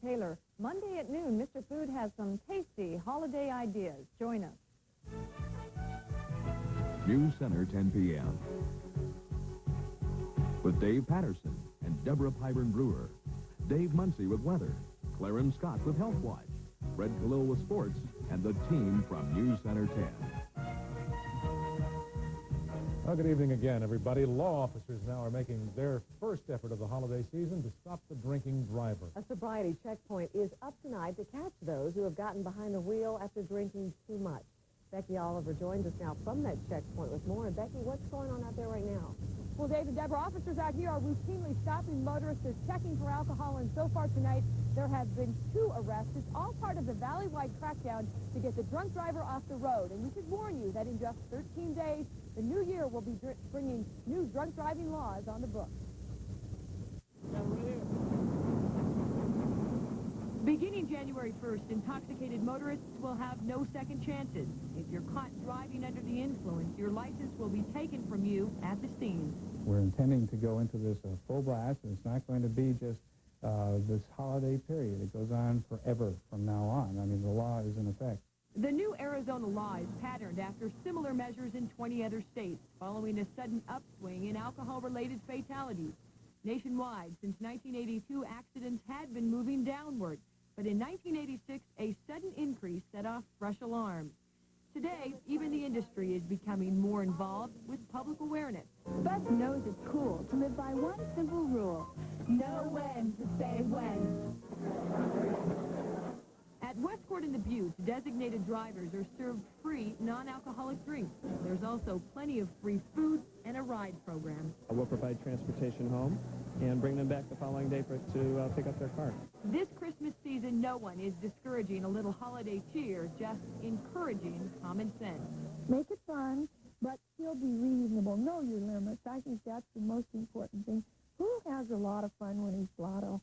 Taylor. Monday at noon, Mr. Food has some tasty holiday ideas. Join us. NewsCenter, 10 p.m. With Dave Patterson and Deborah Pyburn Brewer. Dave Muncie with weather. Clarence Scott with Health Watch. Fred Khalil with sports. And the team from NewsCenter 10. Well, good evening again, everybody. Law officers now are making their first effort of the holiday season to stop the drinking driver. A sobriety checkpoint is up tonight to catch those who have gotten behind the wheel after drinking too much. Becky Oliver joins us now from that checkpoint with more. And Becky, what's going on out there right now? Well, Dave and Deborah, officers out here are routinely stopping motorists, they're checking for alcohol, and so far tonight there have been 2 arrests. It's all part of the valley-wide crackdown to get the drunk driver off the road. And we should warn you that in just 13 days, the new year will be bringing new drunk driving laws on the books. Beginning January 1st, intoxicated motorists will have no second chances. If you're caught driving under the influence, your license will be taken from you at the scene. We're intending to go into this full blast, and it's not going to be just this holiday period. It goes on forever from now on. I mean, the law is in effect. The new Arizona law is patterned after similar measures in 20 other states, following a sudden upswing in alcohol-related fatalities. Nationwide, since 1982, accidents had been moving downward. But in 1986, a sudden increase set off fresh alarms. Today, even the industry is becoming more involved with public awareness. Bus knows it's cool to live by one simple rule. Know when to say when. At Westcourt and the Buttes, designated drivers are served free non-alcoholic drinks. There's also plenty of free food and a ride program. We'll provide transportation home and bring them back the following day to pick up their car. This Christmas season, no one is discouraging a little holiday cheer, just encouraging common sense. Make it fun, but still be reasonable. Know your limits. I think that's the most important thing. Who has a lot of fun when he's blotto?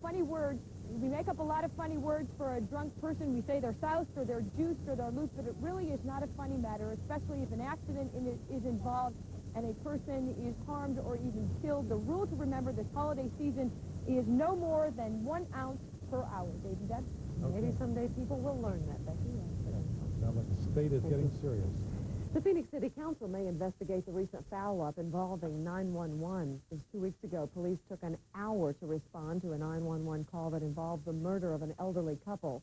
Funny words. We make up a lot of funny words for a drunk person. We say they're soused or they're juiced or they're loose, but it really is not a funny matter, especially if an accident is involved and a person is harmed or even killed. The rule to remember this holiday season is no more than 1 ounce per hour. Dave and Deb? Okay. Maybe someday people will learn that, Becky. Sounds like the state is getting serious. The Phoenix City Council may investigate the recent foul-up involving 911. Just 2 weeks ago, police took an hour to respond to a 911 call that involved the murder of an elderly couple.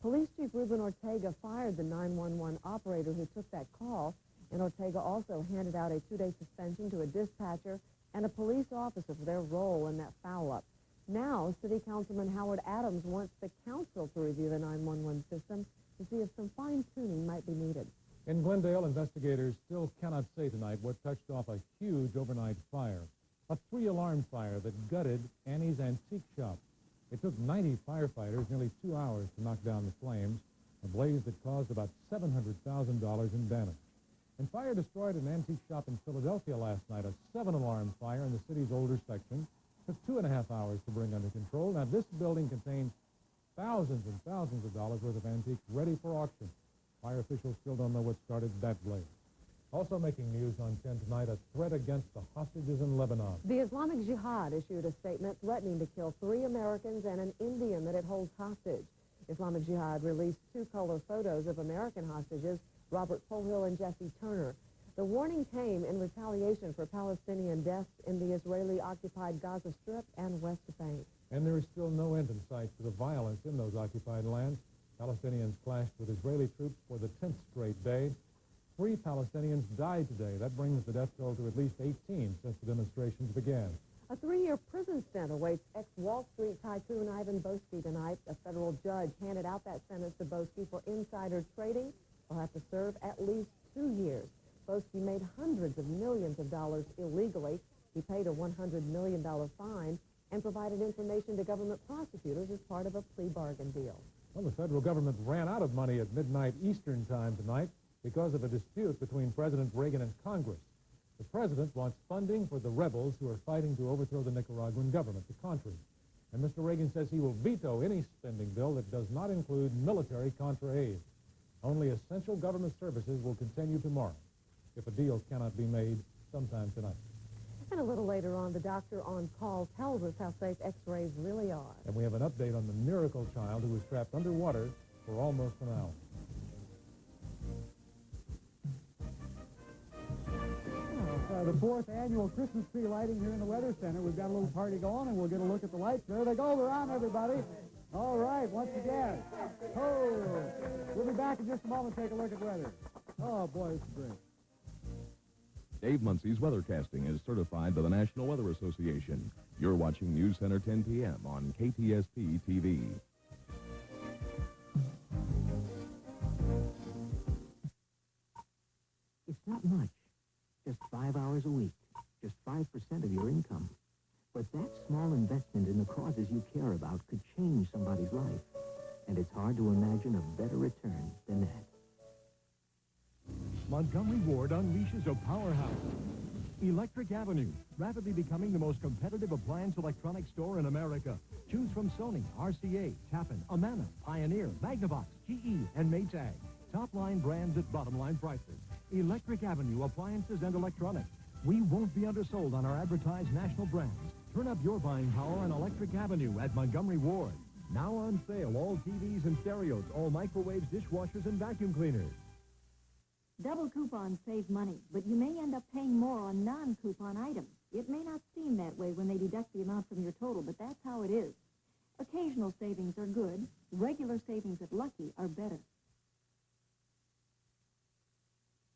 Police Chief Ruben Ortega fired the 911 operator who took that call, and Ortega also handed out a 2-day suspension to a dispatcher and a police officer for their role in that foul-up. Now, City Councilman Howard Adams wants the council to review the 911 system to see if some fine-tuning might be needed. In Glendale, investigators still cannot say tonight what touched off a huge overnight fire. A 3-alarm fire that gutted Annie's Antique Shop. It took 90 firefighters nearly 2 hours to knock down the flames, a blaze that caused about $700,000 in damage. And fire destroyed an antique shop in Philadelphia last night, a 7-alarm fire in the city's older section. Took 2.5 hours to bring under control. Now, this building contains thousands and thousands of dollars worth of antiques ready for auction. Fire officials still don't know what started that blaze. Also making news on 10 tonight, a threat against the hostages in Lebanon. The Islamic Jihad issued a statement threatening to kill 3 Americans and an Indian that it holds hostage. Islamic Jihad released 2 color photos of American hostages, Robert Polhill and Jesse Turner. The warning came in retaliation for Palestinian deaths in the Israeli-occupied Gaza Strip and West Bank. And there is still no end in sight to the violence in those occupied lands. Palestinians clashed with Israeli troops for the 10th straight day. 3 Palestinians died today. That brings the death toll to at least 18 since the demonstrations began. A 3-year prison stint awaits ex-Wall Street tycoon Ivan Boesky tonight. A federal judge handed out that sentence to Boesky for insider trading. He'll have to serve at least 2 years. Boesky made hundreds of millions of dollars illegally. He paid a $100 million fine and provided information to government prosecutors as part of a plea bargain deal. Well, the federal government ran out of money at midnight Eastern time tonight because of a dispute between President Reagan and Congress. The president wants funding for the rebels who are fighting to overthrow the Nicaraguan government, the Contras. And Mr. Reagan says he will veto any spending bill that does not include military Contra aid. Only essential government services will continue tomorrow if a deal cannot be made sometime tonight. And a little later on, the doctor on call tells us how safe X-rays really are. And we have an update on the miracle child who was trapped underwater for almost an hour. The fourth annual Christmas tree lighting here in the Weather Center. We've got a little party going, and we'll get a look at the lights. There they go. They're on, everybody. All right, once again. Oh, we'll be back in just a moment to take a look at weather. Oh, boy, it's great. Dave Muncie's weathercasting is certified by the National Weather Association. You're watching NewsCenter 10 p.m. on KTSP TV. It's not much. Just 5 hours a week. Just 5% of your income. But that small investment in the causes you care about could change somebody's life. And it's hard to imagine a better return than that. Montgomery Ward unleashes a powerhouse. Electric Avenue, rapidly becoming the most competitive appliance electronics store in America. Choose from Sony, RCA, Tappan, Amana, Pioneer, Magnavox, GE, and Maytag. Top-line brands at bottom-line prices. Electric Avenue Appliances and Electronics. We won't be undersold on our advertised national brands. Turn up your buying power on Electric Avenue at Montgomery Ward. Now on sale, all TVs and stereos, all microwaves, dishwashers, and vacuum cleaners. Double coupons save money, but you may end up paying more on non-coupon items. It may not seem that way when they deduct the amount from your total, but that's how it is. Occasional savings are good. Regular savings at Lucky are better.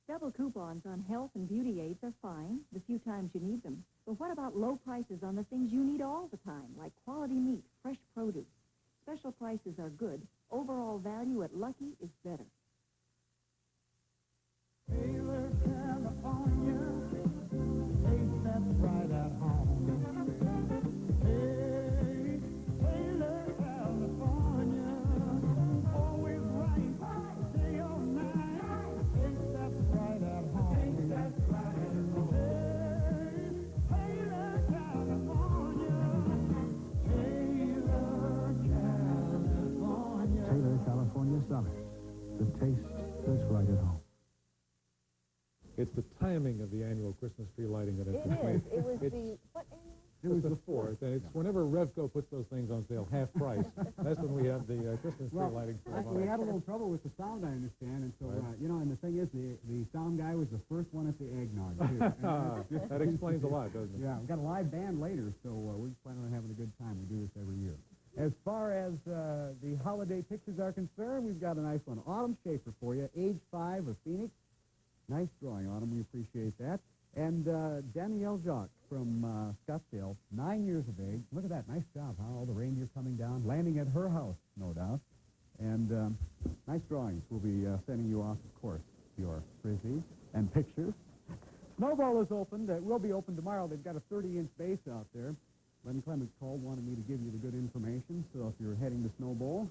Double coupons on health and beauty aids are fine the few times you need them. But what about low prices on the things you need all the time, like quality meat, fresh produce? Special prices are good. Overall value at Lucky is better. Taylor, California, taste that right at home. Hey, Taylor, California, always right, day or night. Taste that right at home. Taste that right at home. Hey, Taylor, California, Taylor, California. Taylor, California summer. The taste that's right at home. It's the timing of the annual Christmas tree lighting that It is. It was the, what annual? It was the 4th, and it's whenever Revco puts those things on sale, half price. That's when we have the Christmas tree lighting. We had a little trouble with the sound, I understand, and so, Right. and the thing is, the sound guy was the first one at the eggnog, too. That explains a lot, doesn't it? Yeah, we've got a live band later, so we're planning on having a good time. We do this every year. As far as the holiday pictures are concerned, we've got a nice one. Autumn Schaefer for you, age 5 of Phoenix. Nice drawing, Autumn. We appreciate that. And Danielle Jacques from Scottsdale, 9 years of age. Look at that. Nice job, huh? All the reindeer coming down, landing at her house, no doubt. And nice drawings. We'll be sending you off, of course, your frisbees and pictures. Snowball is opened. It will be open tomorrow. They've got a 30-inch base out there. Len Clements called, wanted me to give you the good information. So if you're heading to Snowball,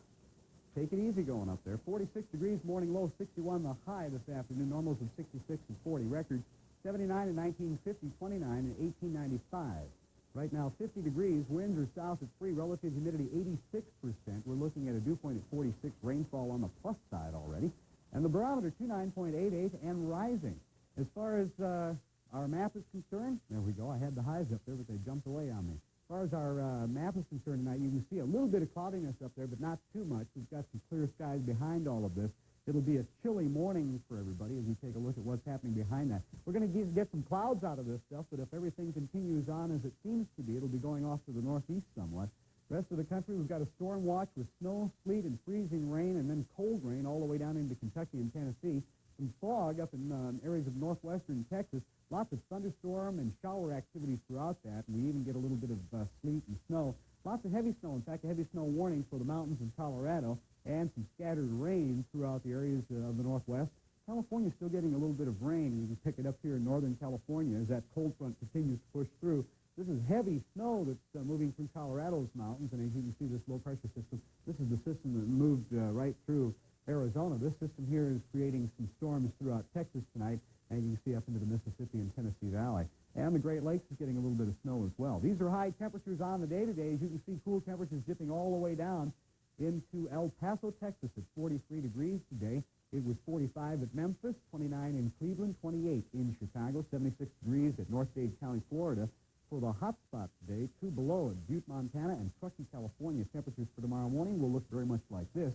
take it easy going up there. 46 degrees, morning low, 61 the high this afternoon. Normals of 66 and 40. Records 79 in 1950, 29 in 1895. Right now, 50 degrees. Winds are south at 3. Relative humidity 86%. We're looking at a dew point at 46. Rainfall on the plus side already. And the barometer 29.88 and rising. As far as our map is concerned, there we go. I had the highs up there, but they jumped away on me. As far as our map is concerned tonight, you can see a little bit of cloudiness up there, but not too much. We've got some clear skies behind all of this. It'll be a chilly morning for everybody as we take a look at what's happening behind that. We're going to get some clouds out of this stuff, but if everything continues on as it seems to be, it'll be going off to the northeast somewhat. Rest of the country, we've got a storm watch with snow, sleet, and freezing rain, and then cold rain all the way down into Kentucky and Tennessee. Some fog up in areas of northwestern Texas. Lots of thunderstorm and shower activities throughout that, and we even get a little bit of sleet and snow. Lots of heavy snow. In fact, a heavy snow warning for the mountains in Colorado, and some scattered rain throughout the areas of the northwest. California's still getting a little bit of rain, and you can pick it up here in northern California as that cold front continues to push through. This is heavy snow that's moving through Colorado's mountains, and as you can see, this low-pressure system, this is the system that moved right through Arizona. This system here is creating some storms throughout Texas tonight, and you can see up into the Mississippi and Tennessee Valley. And the Great Lakes is getting a little bit of snow as well. These are high temperatures on the day today. As you can see, cool temperatures dipping all the way down into El Paso, Texas at 43 degrees today. It was 45 at Memphis, 29 in Cleveland, 28 in Chicago, 76 degrees at North Dade County, Florida. For the hot spot today, 2 below at Butte, Montana, and Truckee, California. Temperatures for tomorrow morning will look very much like this.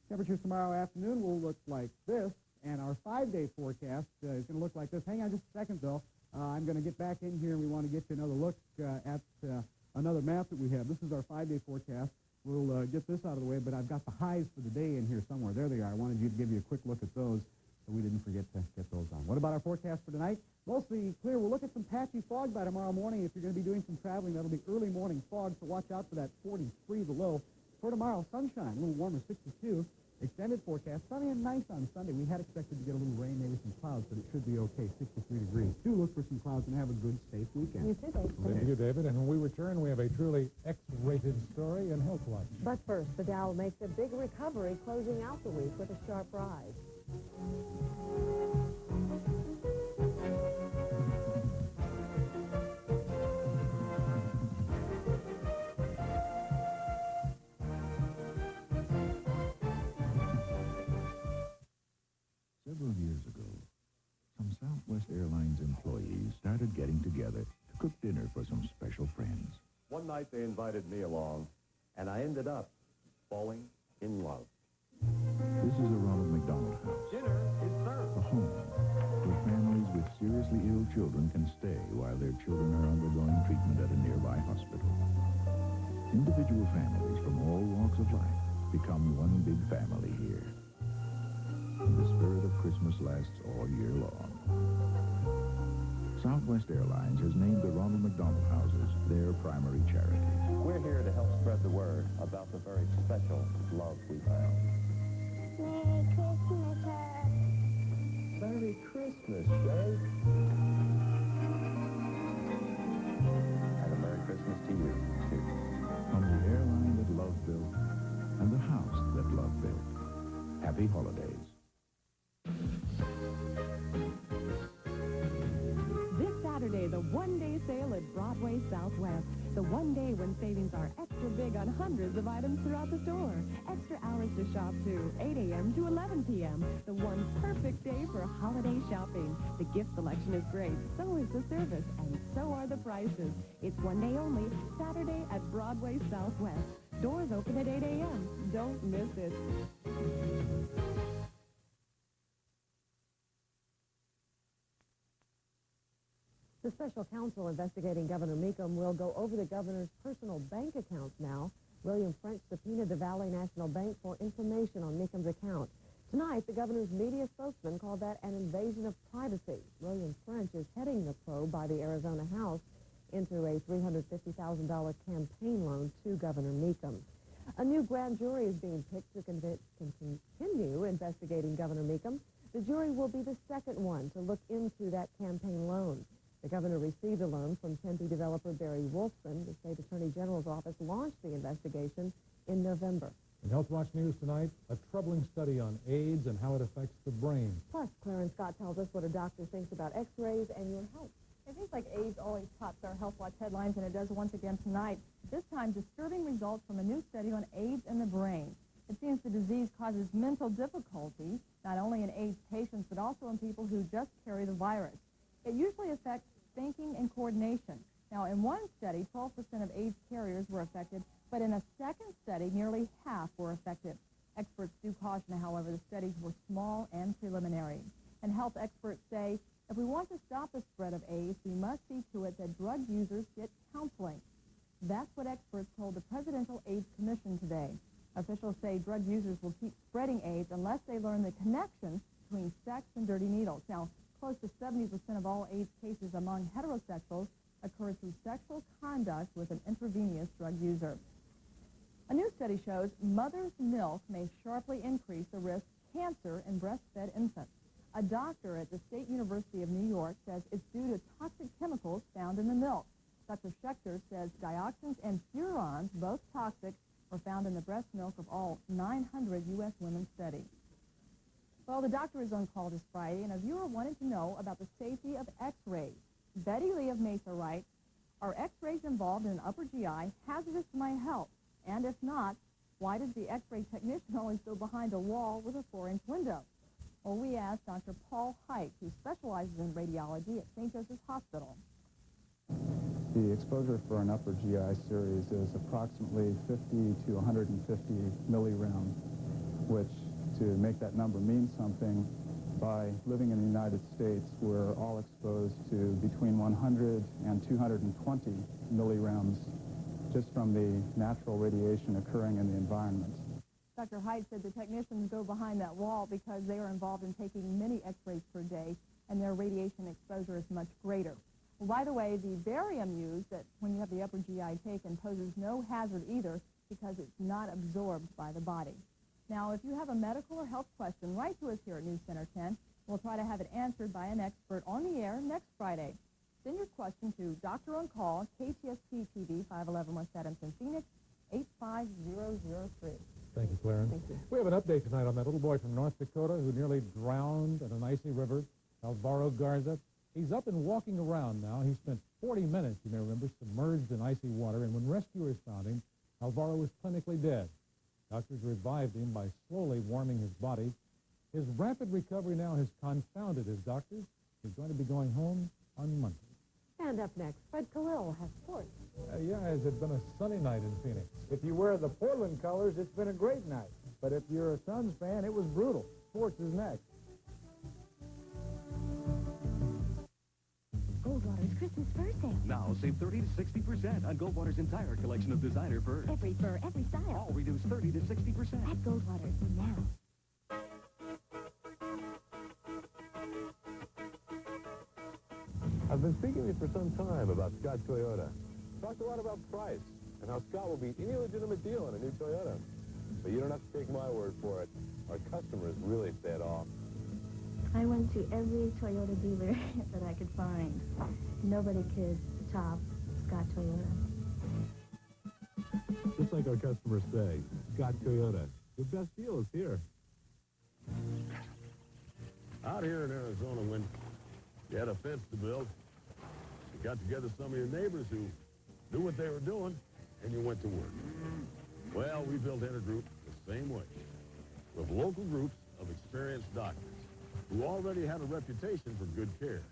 Temperatures tomorrow afternoon will look like this, and our 5-day forecast is going to look like this. Hang on just a second, though. I'm going to get back in here, and we want to get you another look at another map that we have. This is our 5-day forecast. We'll get this out of the way, but I've got the highs for the day in here somewhere. There they are. I wanted you to give you a quick look at those, so we didn't forget to get those on. What about our forecast for tonight? Mostly clear. We'll look at some patchy fog by tomorrow morning. If you're going to be doing some traveling, that'll be early morning fog, so watch out for that 43 the low. For tomorrow, sunshine, a little warmer, 62. Extended forecast, sunny and nice on Sunday. We had expected to get a little rain, maybe some clouds, but it should be okay, 63 degrees. Do look for some clouds and have a good, safe weekend. You too, Dave. Thank you, David. And when we return, we have a truly X-rated story in Health Watch. But first, the Dow makes a big recovery, closing out the week with a sharp rise. Several years ago, some Southwest Airlines employees started getting together to cook dinner for some special friends. One night they invited me along, and I ended up falling in love. This is a Ronald McDonald House, Dinner is served. a home where families with seriously ill children can stay while their children are undergoing treatment at a nearby hospital. Individual families from all walks of life become one big family here. And the spirit of Christmas lasts all year long. Southwest Airlines has named the Ronald McDonald Houses their primary charity. We're here to help spread the word about the very special love we found. Merry Christmas, Herb. Merry Christmas, Jay. And a Merry Christmas to you, too. From the airline that love built and the house that love built. Happy holidays. This Saturday, the one-day sale at Broadway Southwest. The one day when savings are extra big on hundreds of items throughout the store. Extra hours to shop, too, 8 a.m. to 11 p.m. The one perfect day for holiday shopping. The gift selection is great, so is the service, and so are the prices. It's one day only, Saturday at Broadway Southwest. Doors open at 8 a.m. Don't miss it. The special counsel investigating Governor Meekum will go over the governor's personal bank accounts now. William French subpoenaed the Valley National Bank for information on Meekum's account. Tonight, the governor's media spokesman called that an invasion of privacy. William French is heading the probe by the Arizona House into a $350,000 campaign loan to Governor Meekum. A new grand jury is being picked to continue investigating Governor Meekum. The jury will be the second one to look into that campaign loan. The governor received a loan from Tempe developer Barry Wolfson. The state attorney general's office launched the investigation in November. In Health Watch News tonight, a troubling study on AIDS and how it affects the brain. Plus, Clarence Scott tells us what a doctor thinks about x-rays and your health. It seems like AIDS always tops our Health Watch headlines, and it does once again tonight. This time, disturbing results from a new study on AIDS in the brain. It seems the disease causes mental difficulties, not only in AIDS patients, but also in people who just carry the virus. It usually affects thinking and coordination. Now, in one study, 12% of AIDS carriers were affected, but in a second study, nearly half were affected. Experts do caution, however, the studies were small and preliminary. And health experts say, if we want to stop the spread of AIDS, we must see to it that drug users get counseling. That's what experts told the Presidential AIDS Commission today. Officials say drug users will keep spreading AIDS unless they learn the connection between sex and dirty needles. Now, close to 70% of all AIDS cases among heterosexuals occur through sexual conduct with an intravenous drug user. A new study shows mother's milk may sharply increase the risk of cancer in breastfed infants. A doctor at the State University of New York says it's due to toxic chemicals found in the milk. Dr. Schechter says dioxins and furans, both toxic, were found in the breast milk of all 900 U.S. women studied. Well, the doctor is on call this Friday, and a viewer wanted to know about the safety of x-rays. Betty Lee of Mesa writes, are x-rays involved in upper GI hazardous to my health? And if not, why does the x-ray technician always go behind a wall with a 4-inch window? Well, we asked Dr. Paul Hite, who specializes in radiology at St. Joseph's Hospital. The exposure for an upper GI series is approximately 50 to 150 millirounds, which, to make that number mean something, by living in the United States, we're all exposed to between 100 and 220 millirounds just from the natural radiation occurring in the environment. Dr. Hyde said the technicians go behind that wall because they are involved in taking many x-rays per day, and their radiation exposure is much greater. Well, by the way, the barium used that when you have the upper GI taken poses no hazard either because it's not absorbed by the body. Now, if you have a medical or health question, write to us here at News Center 10. We'll try to have it answered by an expert on the air next Friday. Send your question to Doctor on Call, KTSP TV, 511 West Adams in Phoenix, 85003. Thank you, Clarence. Thank you. We have an update tonight on that little boy from North Dakota who nearly drowned in an icy river, Alvaro Garza. He's up and walking around now. He spent 40 minutes, you may remember, submerged in icy water, and when rescuers found him, Alvaro was clinically dead. Doctors revived him by slowly warming his body. His rapid recovery now has confounded his doctors. He's going to be going home on Monday. And up next, Fred Khalil has sports. Yeah, it's been a sunny night in Phoenix. If you wear the Portland colors, it's been a great night. But if you're a Suns fan, it was brutal. Sports is next. Goldwater's Christmas fur sale. Now save 30 to 60% on Goldwater's entire collection of designer furs. Every fur, every style. All reduced 30 to 60%. At Goldwater's now. I've been speaking to you for some time about Scott Toyota. Talked a lot about price and how Scott will beat any legitimate deal on a new Toyota. But you don't have to take my word for it. Our customers really fed off. I went to every Toyota dealer that I could find. Nobody could top Scott Toyota. Just like our customers say, Scott Toyota, the best deal is here. Out here in Arizona, when you had a fence to build, you got together some of your neighbors who knew what they were doing, and you went to work. Well, we built Intergroup the same way, with local groups of experienced doctors who already had a reputation for good care.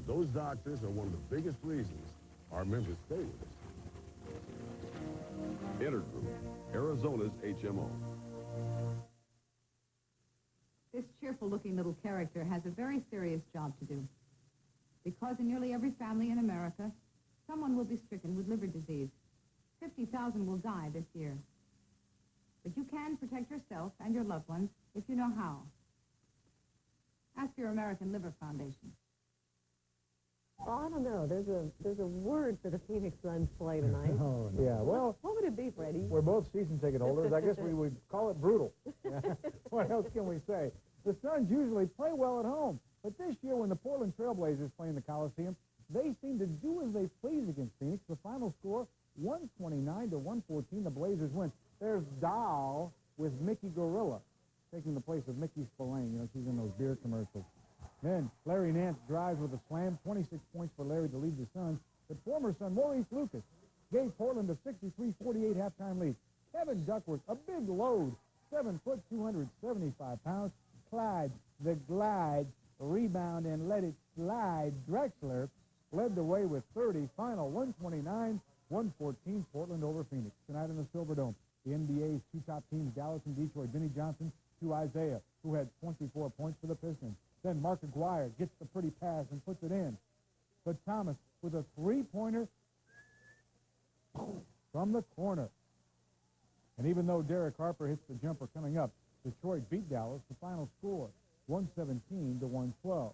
Those doctors are one of the biggest reasons our members stay with us. Intergroup, Arizona's HMO. This cheerful-looking little character has a very serious job to do. Because in nearly every family in America, someone will be stricken with liver disease. 50,000 will die this year. But you can protect yourself and your loved ones if you know how. Ask your American Liver Foundation. Oh, I don't know. There's a word for the Phoenix Suns play tonight. Oh, yeah. Well, what would it be, Freddie? we're both season ticket holders. I guess we would call it brutal. What else can we say? The Suns usually play well at home, but this year when the Portland Trailblazers play in the Coliseum, they seem to do as they please against Phoenix. The final score, 129 to 114. The Blazers win. There's Doll with Mickey Gorilla taking the place of Mickey Spillane. You know, she's in those beer commercials. Then Larry Nance drives with a slam, 26 points for Larry to lead the Suns. But former Sun Maurice Lucas gave Portland a 63-48 halftime lead. Kevin Duckworth, a big load, 7 foot, 275 pounds. Clyde, the Glide, rebound and let it slide. Drexler led the way with 30. Final 129-114, Portland over Phoenix. Tonight in the Silverdome, the NBA's two top teams, Dallas and Detroit. Vinnie Johnson to Isaiah, who had 24 points for the Pistons. Then Mark Aguirre gets the pretty pass and puts it in. But Thomas with a three-pointer from the corner. And even though Derek Harper hits the jumper coming up, Detroit beat Dallas. The final score, 117 to 112.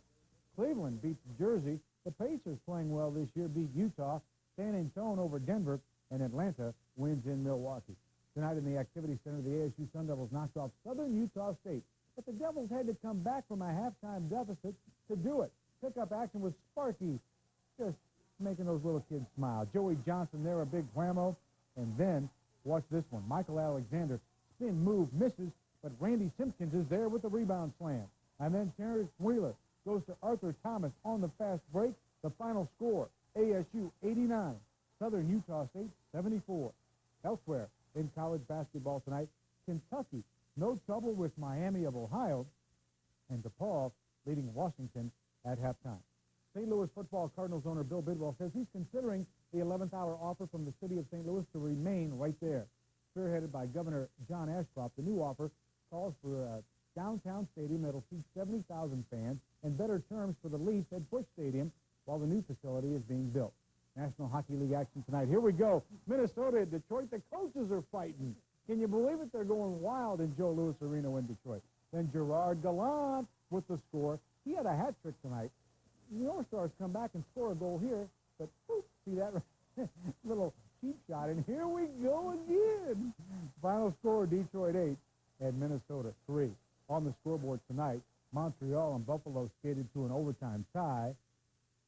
Cleveland beats Jersey. The Pacers playing well this year beat Utah. San Antonio over Denver, and Atlanta wins in Milwaukee. Tonight in the Activity Center, the ASU Sun Devils knocked off Southern Utah State. But the Devils had to come back from a halftime deficit to do it. Pickup action was Sparky, just making those little kids smile. Joey Johnson there, a big whammo. And then, watch this one. Michael Alexander, spin move, misses, but Randy Simpkins is there with the rebound slam. And then Terrence Wheeler goes to Arthur Thomas on the fast break. The final score, ASU 89, Southern Utah State 74. Elsewhere in college basketball tonight, Kentucky, no trouble with Miami of Ohio. and DePaul leading Washington at halftime. St. Louis football Cardinals owner Bill Bidwell says he's considering the 11th hour offer from the city of St. Louis to remain right there. Spearheaded by Governor John Ashcroft, the new offer calls for a downtown stadium that'll seat 70,000 fans and better terms for the Leafs at Busch Stadium while the new facility is being built. National Hockey League action tonight. Here we go. Minnesota and Detroit. The coaches are fighting. Can you believe it? They're going wild in Joe Louis Arena in Detroit. Then Gerard Gallant with the score. He had a hat trick tonight. The North Stars come back and score a goal here, but whoop, see that little cheap shot, and here we go again. Final score, Detroit 8 and Minnesota 3. On the scoreboard tonight, Montreal and Buffalo skated to an overtime tie.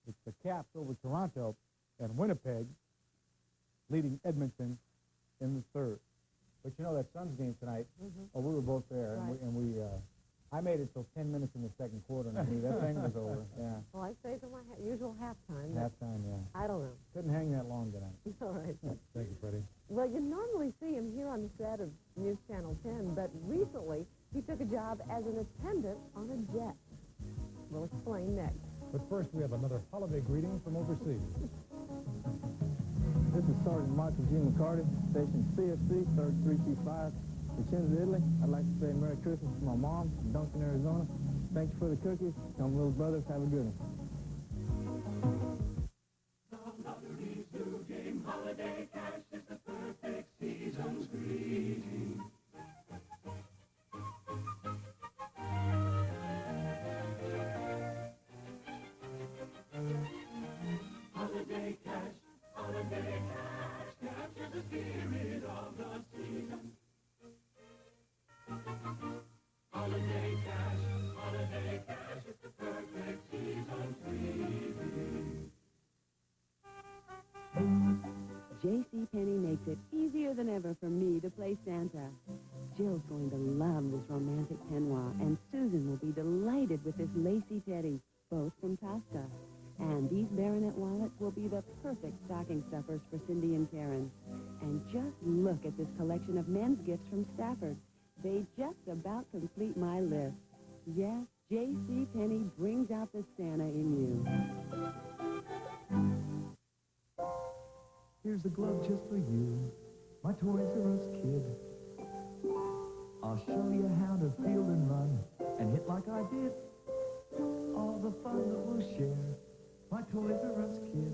It's the Caps over Toronto, and Winnipeg leading Edmonton in the third. But you know that Suns game tonight, oh, we were both there, Right. and we I made it till 10 minutes in the second quarter, and I knew that thing was over. Yeah. Well, I stayed till my usual halftime. Halftime, yeah. I don't know. Couldn't hang that long tonight. All right. Thank you, Freddie. Well, you normally see him here on the set of News Channel 10, but recently he took a job as an attendant on a jet. We'll explain next. But first, we have another holiday greeting from overseas. This is Sergeant Michael G. McCarty, station CFC 3325, Vicenza, Italy. I'd like to say Merry Christmas to my mom in Duncan, Arizona. Thank you for the cookies. Tell my little brothers, have a good one. Holiday cash is the perfect season's greeting. Holiday cash captures the spirit of the season. Holiday cash is the perfect season's greeting. JCPenney makes it easier than ever for me to play Santa. Jill's going to love this romantic peignoir, and Susan will be delighted with this lacy teddy, both from Tosca. And these Baronet wallets will be the perfect stocking stuffers for Cindy and Karen. And just look at this collection of men's gifts from Stafford. They just about complete my list. Yes, JCPenney brings out the Santa in you. Here's a glove just for you, my Toys R Us kid. I'll show you how to field and run and hit like I did. All the fun that we'll share, my Toys R Us kid.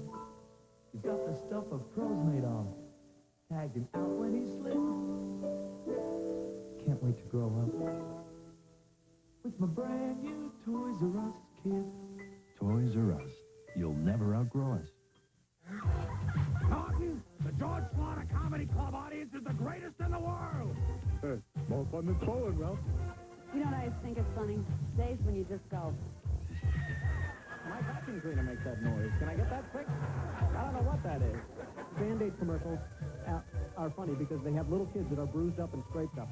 He's got the stuff a pro's made of. Tagged him out when he slipped. Can't wait to grow up with my brand new Toys R Us kid. Toys R Us. You'll never outgrow us. Norton, the George Slaughter Comedy Club audience is the greatest in the world. More fun than bowling, Ralph. You know what I think is funny? Days when you just go. My vacuum cleaner makes that noise. Can I get that quick? I don't know what that is. Band-Aid commercials are funny because they have little kids that are bruised up and scraped up.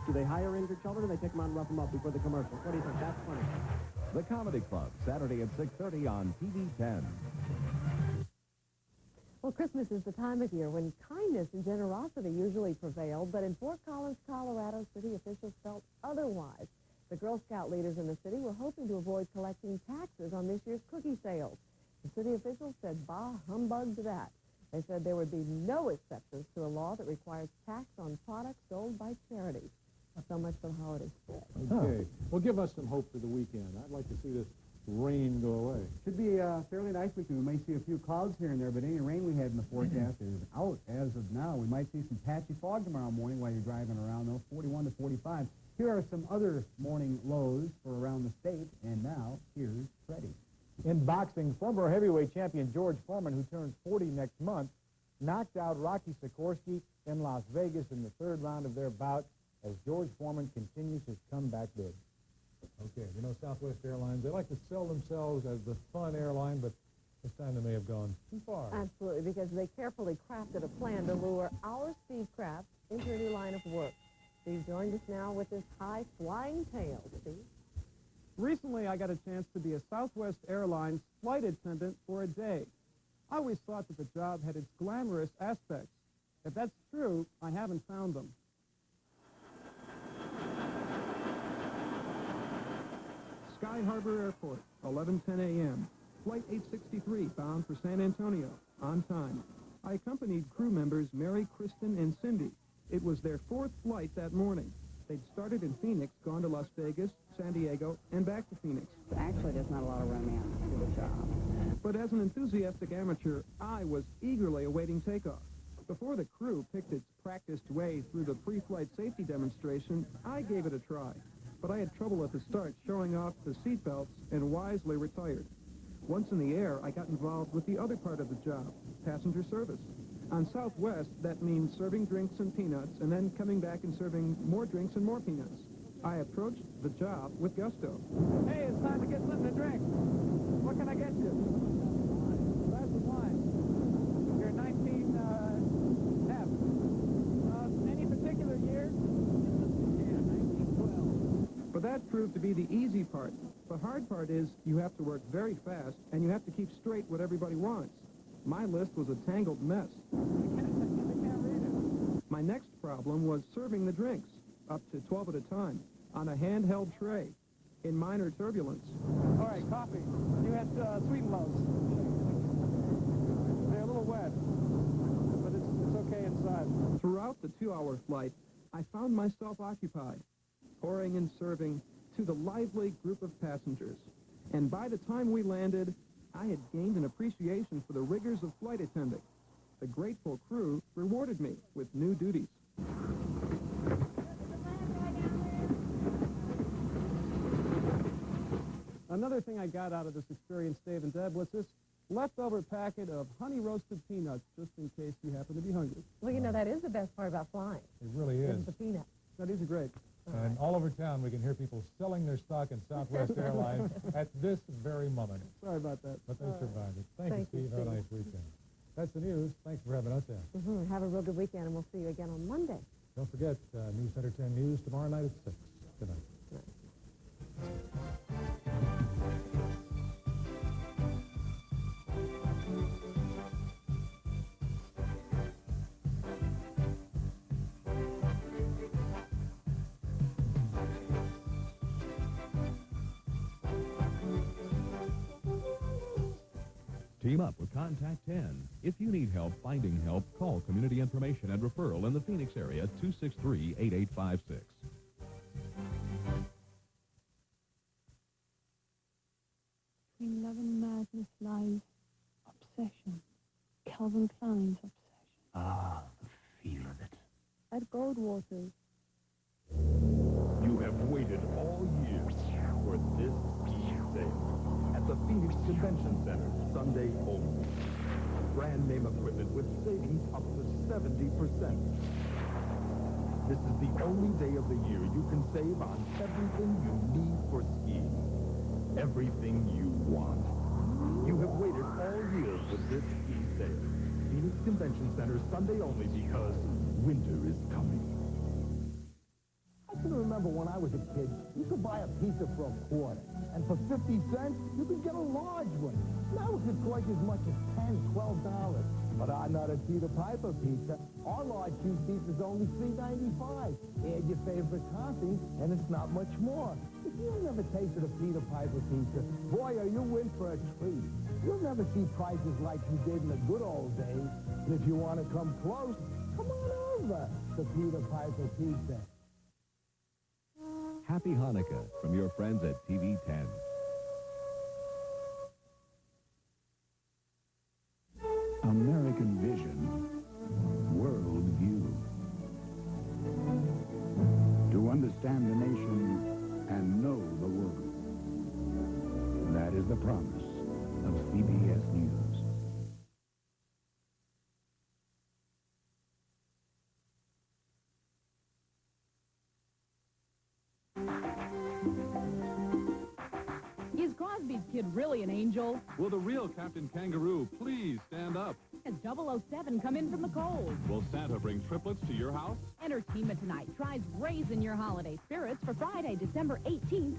Do they hire injured children or do they take them out and rough them up before the commercial? What do you think? That's funny. The Comedy Club, Saturday at 6:30 on TV 10. Well, Christmas is the time of year when kindness and generosity usually prevail, but in Fort Collins, Colorado, city officials felt otherwise. The Girl Scout leaders in the city were hoping to avoid collecting taxes on this year's cookie sales. The city officials said, bah, humbug to that. They said there would be no exceptions to a law that requires tax on products sold by charities. So much for the holiday spirit. Okay. Well, give us some hope for the weekend. I'd like to see this rain go away. Should be a fairly nice weekend. We may see a few clouds here and there, but any rain we had in the forecast is out as of now. We might see some patchy fog tomorrow morning while you're driving around, though, 41 to 45. Here are some other morning lows for around the state, and now here's Freddie. In boxing, former heavyweight champion George Foreman, who turns 40 next month, knocked out Rocky Sikorsky in Las Vegas in the third round of their bout as George Foreman continues his comeback bid. Okay, you know Southwest Airlines, they like to sell themselves as the fun airline, but this time they may have gone too far. Absolutely, because they carefully crafted a plan to lure our Steve Kraft into a new line of work. Steve joined us now with this high-flying tale. Steve? Recently, I got a chance to be a Southwest Airlines flight attendant for a day. I always thought that the job had its glamorous aspects. If that's true, I haven't found them. Sky Harbor Airport, 11:10 a.m. Flight 863 bound for San Antonio, on time. I accompanied crew members Mary, Kristen, and Cindy. It was their 4th flight that morning. They'd started in Phoenix, gone to Las Vegas, San Diego, and back to Phoenix. Actually, there's not a lot of romance to the job. But as an enthusiastic amateur, I was eagerly awaiting takeoff. Before the crew picked its practiced way through the pre-flight safety demonstration, I gave it a try. But I had trouble at the start showing off the seatbelts and wisely retired. Once in the air, I got involved with the other part of the job, passenger service. On Southwest, that means serving drinks and peanuts, and then coming back and serving more drinks and more peanuts. I approached the job with gusto. Hey, it's time to get something to drink. What can I get you? Glass of wine. You're 19, F. Any particular year? Yeah, 1912. But that proved to be the easy part. The hard part is you have to work very fast, and you have to keep straight what everybody wants. My list was a tangled mess. I can't read it. My next problem was serving the drinks, up to 12 at a time, on a handheld tray, in minor turbulence. All right, coffee. You had sweet and lows. They're a little wet, but it's okay inside. Throughout the 2-hour flight, I found myself occupied, pouring and serving to the lively group of passengers. And by the time we landed, I had gained an appreciation for the rigors of flight attending. The grateful crew rewarded me with new duties. Another thing I got out of this experience, Dave and Deb, was this leftover packet of honey-roasted peanuts, just in case you happen to be hungry. Well, you know, that is the best part about flying. It really is. The peanuts. Now, these are great. And all over town, we can hear people selling their stock in Southwest Airlines at this very moment. Sorry about that. But they survived it. Thank you, Steve. Have a nice weekend. That's the news. Thanks for having us in. Have a real good weekend, and we'll see you again on Monday. Don't forget, NewsCenter 10 News tomorrow night at 6. Good night. Team up with Contact 10. If you need help finding help, call Community Information and Referral in the Phoenix area, 263-8856. Between love and madness lies obsession. Calvin Klein's obsession. Ah, the feel of it. At Goldwater's. You have waited all year for this key sale at the Phoenix Convention Center, Sunday only. Brand name equipment with savings up to 70%. This is the only day of the year you can save on everything you need for skiing. Everything you want. You have waited all year for this ski sale. Phoenix Convention Center, Sunday only, because winter is coming. I can remember when I was a kid, you could buy a pizza for $0.25, and for 50 cents, you could get a large one. Now it could cost as much as $10, $12. But I'm not a Peter Piper pizza. Our large cheese pizza is only $3.95. Add your favorite toppings, and it's not much more. If you've never tasted a Peter Piper pizza, boy, are you in for a treat. You'll never see prices like you did in the good old days. And if you want to come close, come on over to Peter Piper Pizza. Happy Hanukkah from your friends at TV 10. American vision, world view. To understand the nation and know the world. That is the promise of CBS News. Is Crosby's kid really an angel? Will the real Captain Kangaroo please stand up? Has 007 come in from the cold? Will Santa bring triplets to your house? Entertainment Tonight tries raising your holiday spirits for Friday, December 18th.